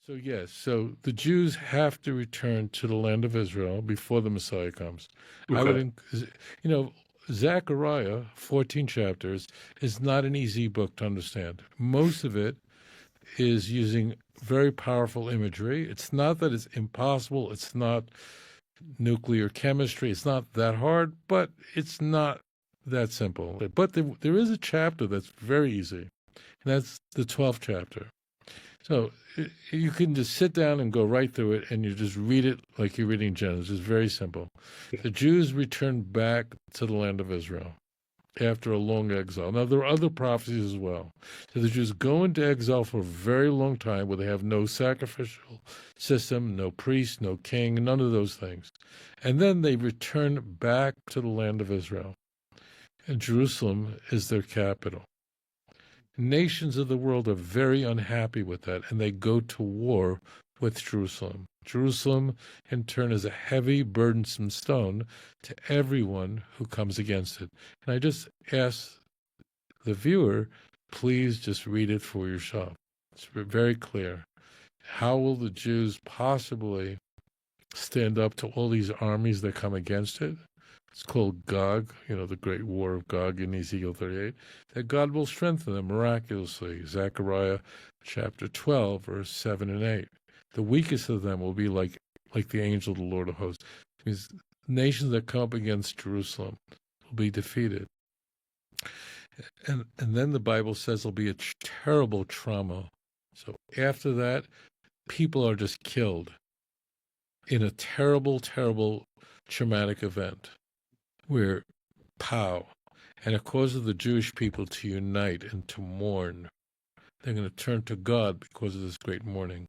So, yes, so the Jews have to return to the land of Israel before the Messiah comes. I would, Okay. you know, Zechariah, 14 chapters, is not an easy book to understand. Most of it is using very powerful imagery. It's not that it's impossible, it's not nuclear chemistry, it's not that hard, but it's not that simple. But there is a chapter that's very easy, and that's the 12th chapter. So you can just sit down and go right through it, and you just read it like you're reading Genesis. It's very simple. The Jews returned back to the land of Israel after a long exile. Now, there are other prophecies as well. So the Jews go into exile for a very long time where they have no sacrificial system, no priest, no king, none of those things. And then they return back to the land of Israel. And Jerusalem is their capital. Nations of the world are very unhappy with that, and they go to war with Jerusalem. Jerusalem, in turn, is a heavy, burdensome stone to everyone who comes against it. And I just ask the viewer, please just read it for yourself. It's very clear. How will the Jews possibly stand up to all these armies that come against it? It's called Gog, the great war of Gog in Ezekiel 38, that God will strengthen them miraculously. Zechariah chapter 12, verse 7 and 8. The weakest of them will be like the angel of the Lord of hosts. It means nations that come up against Jerusalem will be defeated. And then the Bible says there'll be a terrible trauma. So after that, people are just killed in a terrible, terrible traumatic event where pow, and it causes the Jewish people to unite and to mourn. They're going to turn to God because of this great mourning.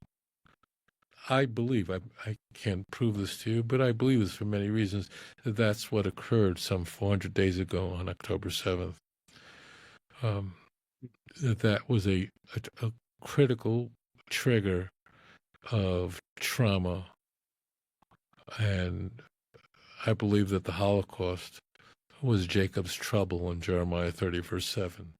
I believe, I can't prove this to you, but I believe this for many reasons, that that's what occurred some 400 days ago on October 7th. That was a critical trigger of trauma, and I believe that the Holocaust was Jacob's trouble in Jeremiah 30, verse 7.